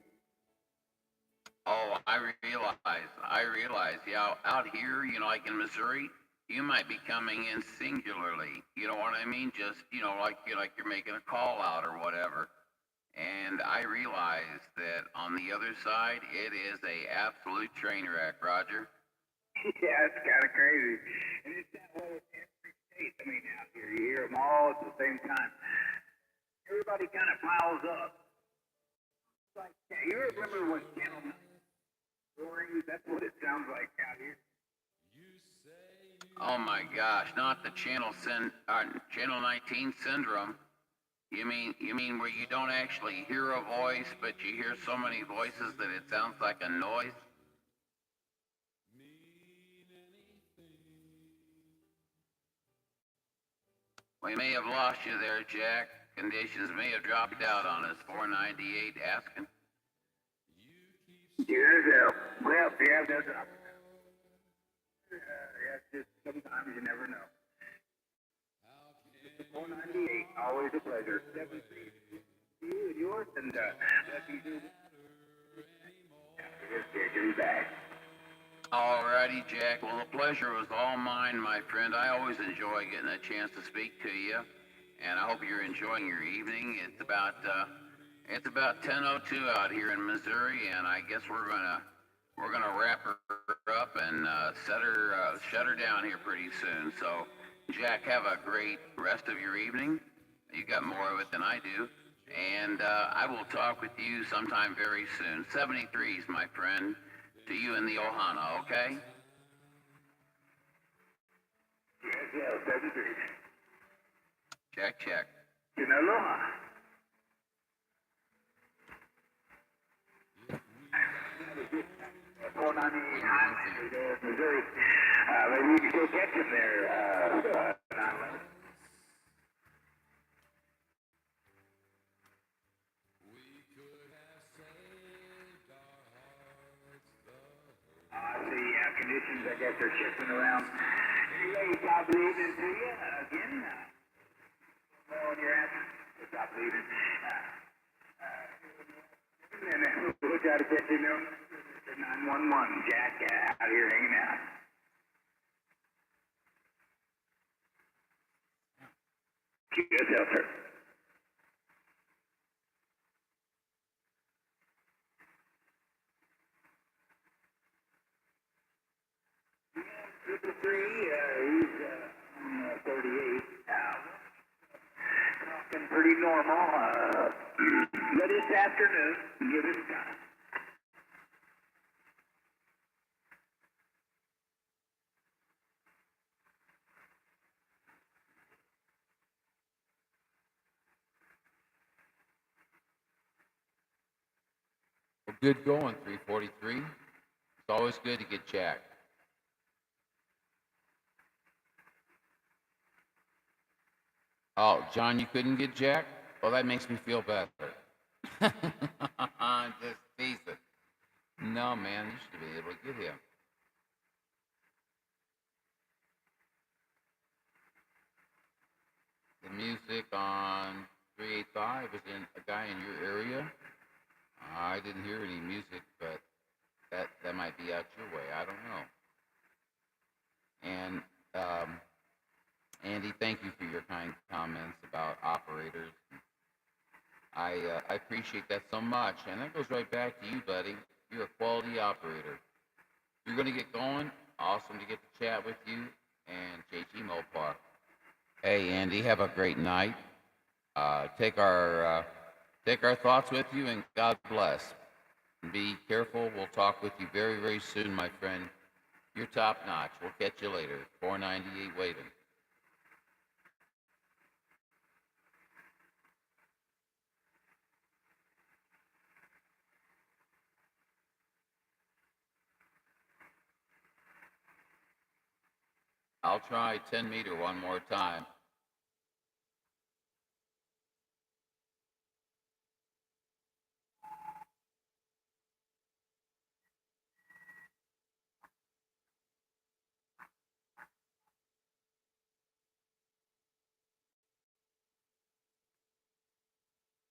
Oh, I realize. Yeah, out here, like in Missouri, you might be coming in singularly. You know what I mean? Just, like you're making a call out or whatever. And I realize that on the other side, it is a absolute train wreck, Roger. Yeah, it's kind of crazy. And it's that way with every state. I mean, out here, you hear them all at the same time. Everybody kind of piles up. Like, you remember when Channel 9 roaring? That's what it sounds like out here. Oh my gosh, not the Channel 19 syndrome. You mean where you don't actually hear a voice, but you hear so many voices that it sounds like a noise? We may have lost you there, Jack. Conditions may have dropped out on us. 498 asking. Well, yeah, that's up. Just sometimes you never know. 498, always a pleasure. 7 you and yours, and let you do. Just taking back. Alrighty, Jack. Well, the pleasure was all mine, my friend. I always enjoy getting a chance to speak to you, and I hope you're enjoying your evening. It's about 10:02 out here in Missouri, and I guess we're gonna wrap her up and shut her down here pretty soon. So, Jack, have a great rest of your evening. You got more of it than I do, and I will talk with you sometime very soon. 73s, my friend. To you in the Ohana, okay? Yes, 73. Check. In aloha. Missouri. Maybe you can still catch him there. conditions, I guess, are shifting around. Anyway, top of the evening to you again. On your ass. Top of the evening. And we'll try to get you know 911, Jack, out here hanging out. Keep yourself, sir. Triple three, he's on 38. Talking pretty normal. But this afternoon, give it time. Well, good going, 343. It's always good to get jacked. Oh, John, you couldn't get jacked? Well, that makes me feel better. Just teasing. No, man, you should be able to get him. The music on 385 is in a guy in your area. I didn't hear any music, but that might be out your way. I don't know. And Andy, thank you for your kind comments about operators. I appreciate that so much, and that goes right back to you, buddy. You're a quality operator. You're gonna get going. Awesome to get to chat with you and JG Mopar. Hey, Andy, have a great night. Take our thoughts with you, and God bless. Be careful. We'll talk with you very, very soon, my friend. You're top notch. We'll catch you later. 498 waiting. I'll try 10 meter one more time.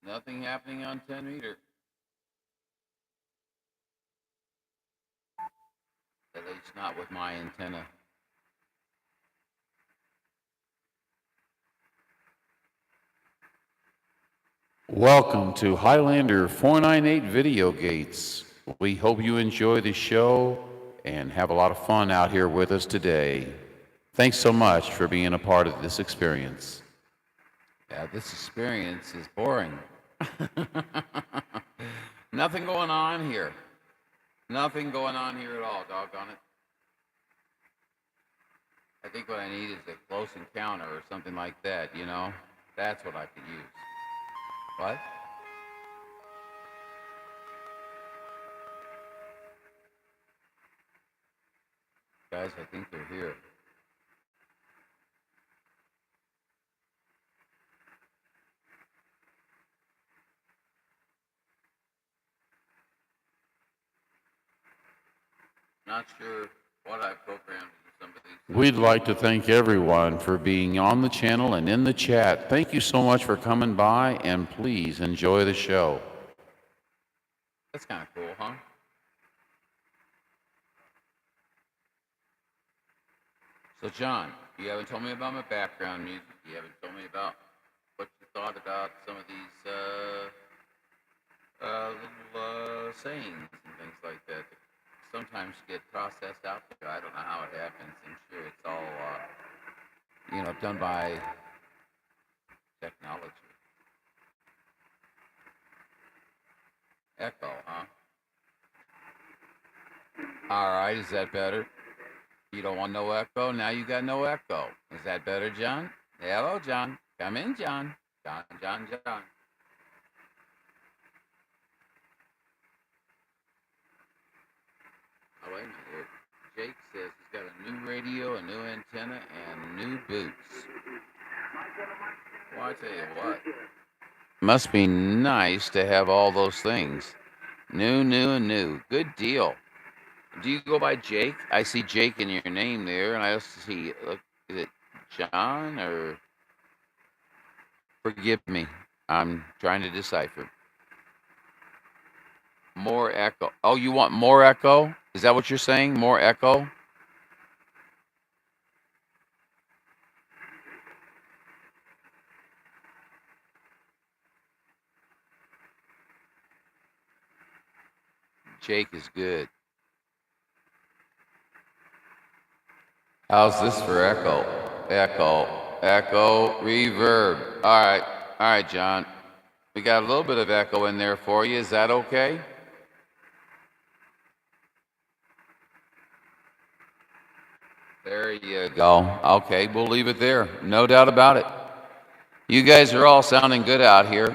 Nothing happening on 10 meter. At least not with my antenna. Welcome to Highlander 498 Video Gates. We hope you enjoy the show and have a lot of fun out here with us today. Thanks so much for being a part of this experience. Yeah, this experience is boring. Nothing going on here. Nothing going on here at all, doggone it. I think what I need is a close encounter or something like that, you know? That's what I could use. What? Guys, I think they're here. Not sure what I programmed in some of these. We'd like to thank everyone for being on the channel and in the chat. Thank you so much for coming by, and please enjoy the show. That's kind of cool, huh? So, John, you haven't told me about my background music. You haven't told me about what you thought about some of these little sayings and things like that sometimes get processed out there. I don't know how it happens. I'm sure it's all, done by technology. Echo, huh? All right, is that better? You don't want no echo? Now you got no echo. Is that better, John? Hello, John. Come in, John. John. Oh, wait a minute. Jake says he's got a new radio, a new antenna, and new boots. Well, I tell you what. Must be nice to have all those things. New. Good deal. Do you go by Jake? I see Jake in your name there, and I also see, look, is it John or? Forgive me. I'm trying to decipher. More echo. Oh, you want more echo? Is that what you're saying? More echo? Jake is good. How's this for echo? Echo, echo, reverb. All right, John. We got a little bit of echo in there for you. Is that okay? There you go. Okay, we'll leave it there. No doubt about it. You guys are all sounding good out here.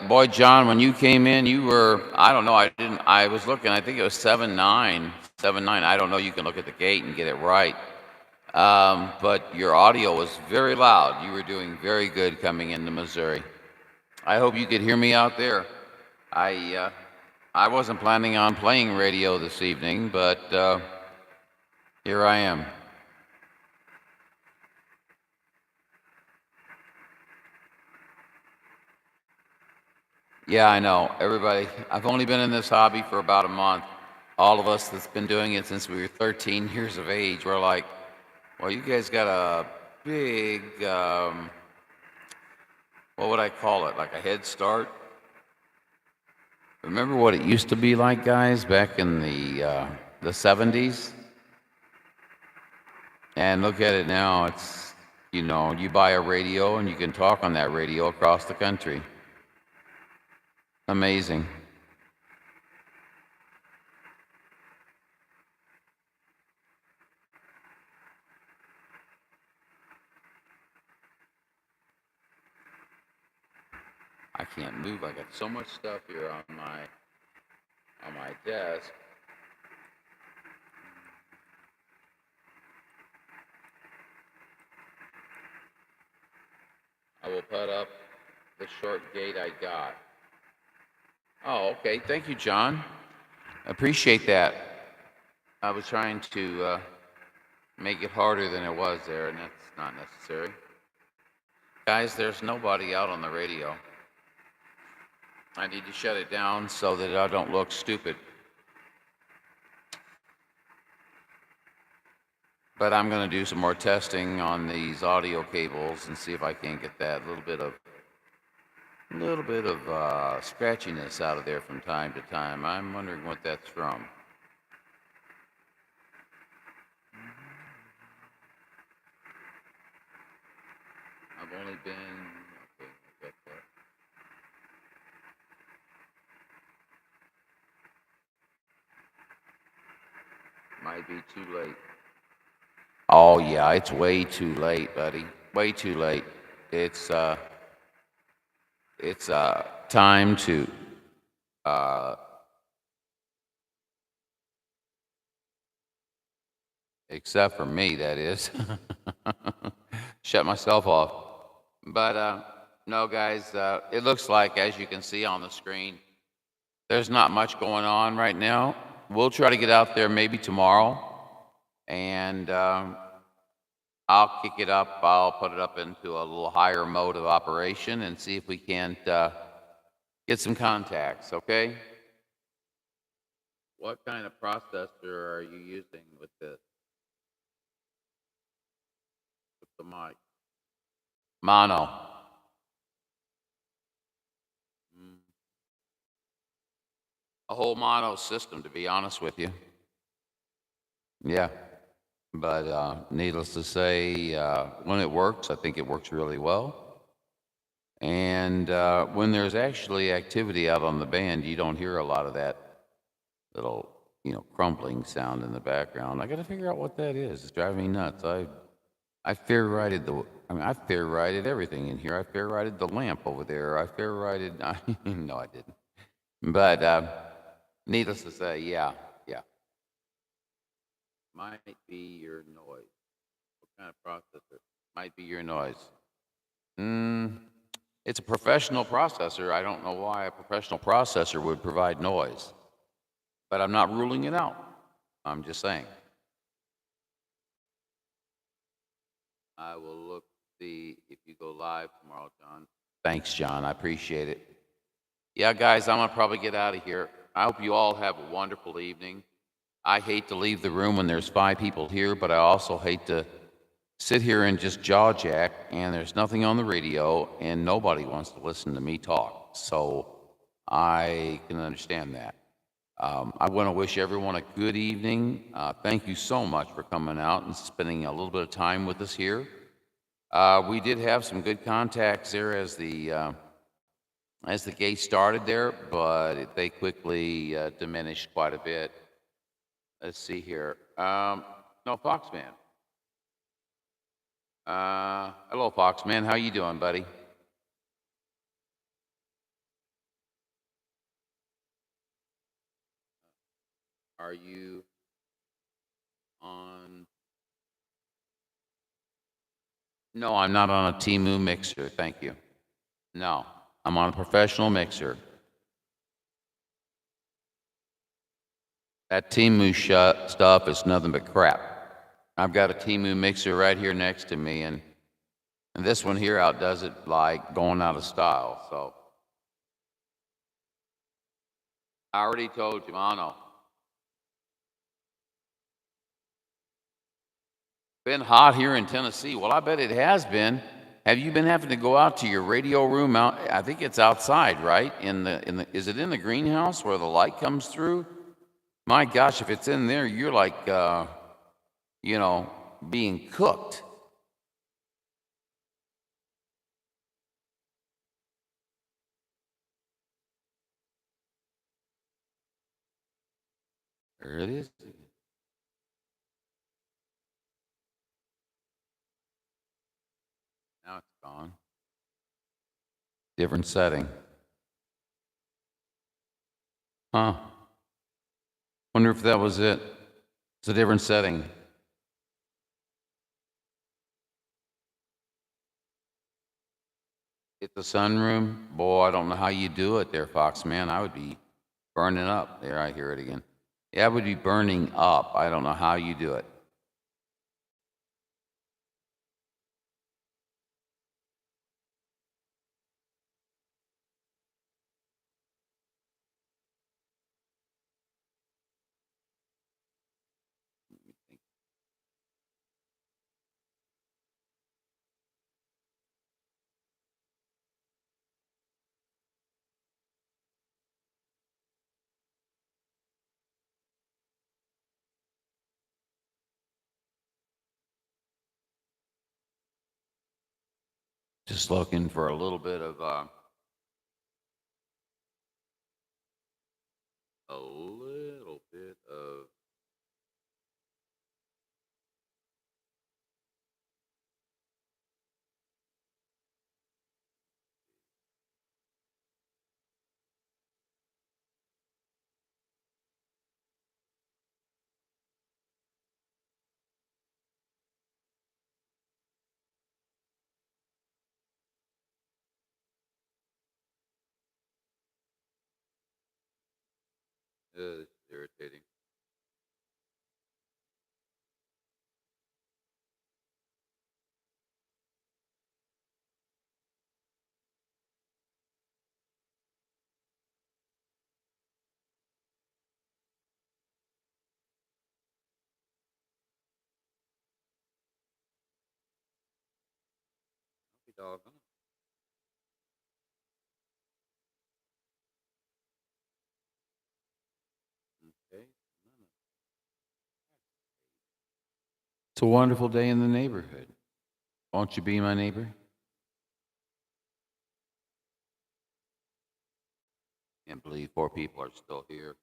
Boy, John, when you came in, you were, I don't know, I was looking, I think it was 7.9, 7.9. I don't know, you can look at the gate and get it right. But your audio was very loud. You were doing very good coming into Missouri. I hope you could hear me out there. I wasn't planning on playing radio this evening, but here I am. Yeah, I know. Everybody, I've only been in this hobby for about a month. All of us that's been doing it since we were 13 years of age, we're like, well, you guys got a big, what would I call it, like a head start? Remember what it used to be like, guys, back in the 70s? And look at it now. It's, you know, you buy a radio and you can talk on that radio across the country. Amazing. I can't move. I got so much stuff here on my desk. I will put up the short gate I got. Oh, okay. Thank you, John. Appreciate that. I was trying to make it harder than it was there, and that's not necessary. Guys, there's nobody out on the radio. I need to shut it down so that I don't look stupid. But I'm going to do some more testing on these audio cables and see if I can get that little bit of scratchiness out of there from time to time. I'm wondering what that's from. I've only been, okay, I got that. Might be too late. Oh yeah, it's way too late, buddy. Way too late. It's time to except for me, that is. Shut myself off. But no, guys, it looks like, as you can see on the screen, there's not much going on right now. We'll try to get out there maybe tomorrow, and I'll kick it up. I'll put it up into a little higher mode of operation and see if we can't get some contacts, okay? What kind of processor are you using with this? With the mic? Mono. A whole mono system, to be honest with you. Yeah. But needless to say, when it works, I think it works really well. And when there's actually activity out on the band, you don't hear a lot of that little, crumbling sound in the background. I got to figure out what that is. It's driving me nuts. I fair-righted everything in here. I fair-righted the lamp over there. I fair-righted, no, I didn't. But needless to say, yeah. Might be your noise. What kind of processor? Might be your noise. It's a professional processor. I don't know why a professional processor would provide noise, but I'm not ruling it out. I'm just saying. I will look, see if you go live tomorrow, John. Thanks, John. I appreciate it. Yeah, guys, I'm going to probably get out of here. I hope you all have a wonderful evening. I hate to leave the room when there's 5 people here, but I also hate to sit here and just jaw jack, and there's nothing on the radio, and nobody wants to listen to me talk. So I can understand that. I want to wish everyone a good evening. Thank you so much for coming out and spending a little bit of time with us here. We did have some good contacts there as the gate started there, but they quickly diminished quite a bit. Let's see here. No, Foxman. Hello, Foxman. How you doing, buddy? Are you on? No, I'm not on a Temu mixer. Thank you. No, I'm on a professional mixer. That Temu stuff is nothing but crap. I've got a Temu mixer right here next to me, and this one here outdoes it like going out of style. So I already told you, Mono. Been hot here in Tennessee. Well, I bet it has been. Have you been having to go out to your radio room out? I think it's outside, right? Is it in the greenhouse where the light comes through? My gosh, if it's in there, you're like, being cooked. There it is. Now it's gone. Different setting. Huh. Wonder if that was it. It's a different setting. Hit the sunroom. Boy, I don't know how you do it there, Fox, man. I would be burning up. There, I hear it again. Yeah, I would be burning up. I don't know how you do it. Just looking for a little bit of it's irritating. Doggone. Okay. It's a wonderful day in the neighborhood. Won't you be my neighbor? Can't believe 4 people are still here.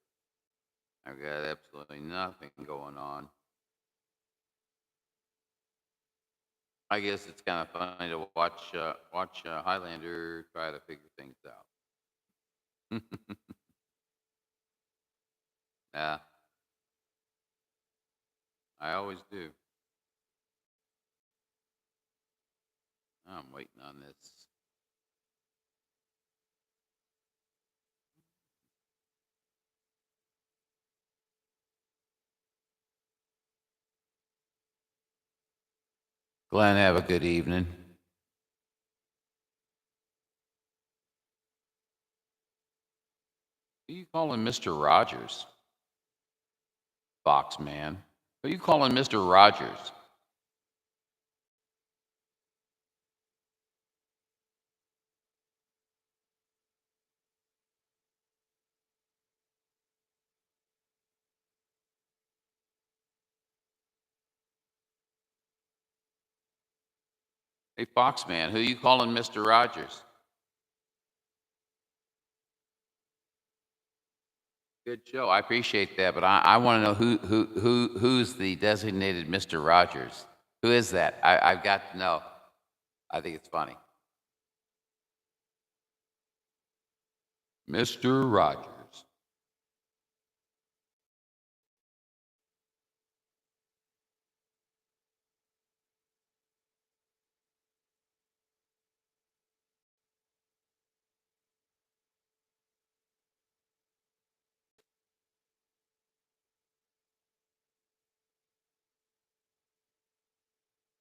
I've got absolutely nothing going on. I guess it's kind of funny to watch Highlander try to figure things out. Yeah, I always do. I'm waiting on this. Glenn, have a good evening. Who you calling Mr. Rogers? Fox man. Who you calling Mr. Rogers? Hey, Fox man, who you calling Mr. Rogers? Good show. I appreciate that, but I want to know who's the designated Mr. Rogers. Who is that? I've got to know. I think it's funny. Mr. Rogers.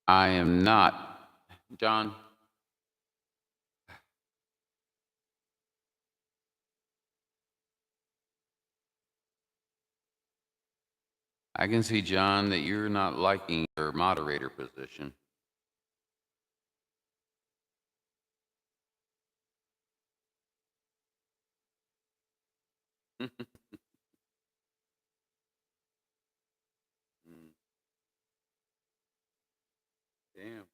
I am not. John, I can see, John, that you're not liking your moderator position. Mm, damn.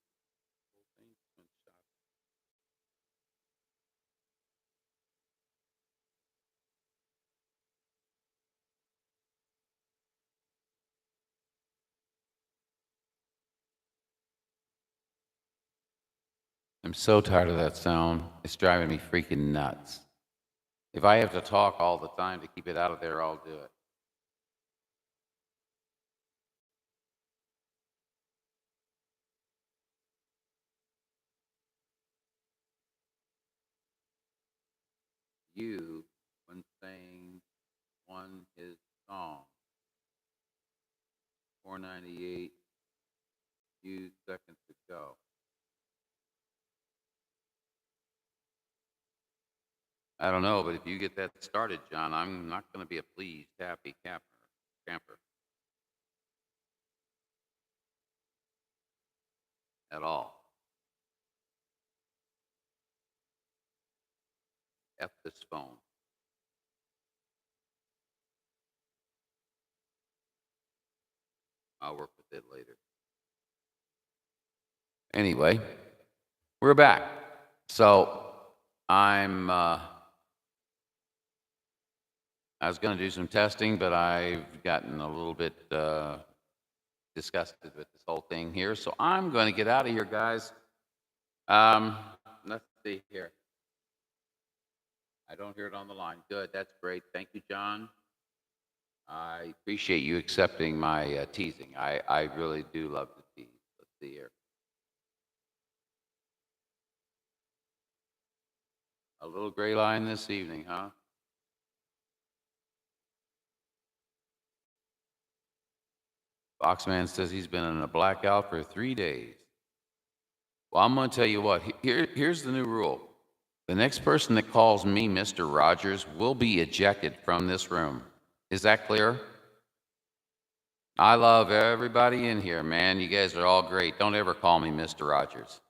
I'm so tired of that sound. It's driving me freaking nuts. If I have to talk all the time to keep it out of there, I'll do it. You, when saying won his song, 498, few seconds ago. I don't know, but if you get that started, John, I'm not going to be a pleased, happy camper at all. F this phone. I'll work with it later. Anyway, we're back. So I was going to do some testing, but I've gotten a little bit disgusted with this whole thing here. So I'm going to get out of here, guys. Let's see here. I don't hear it on the line. Good. That's great. Thank you, John. I appreciate you accepting my teasing. I really do love to tease. Let's see here. A little gray line this evening, huh? Foxman says he's been in a blackout for 3 days. Well, I'm going to tell you what. Here's the new rule. The next person that calls me Mr. Rogers will be ejected from this room. Is that clear? I love everybody in here, man. You guys are all great. Don't ever call me Mr. Rogers.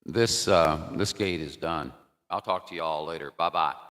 This gate is done. I'll talk to you all later. Bye-bye.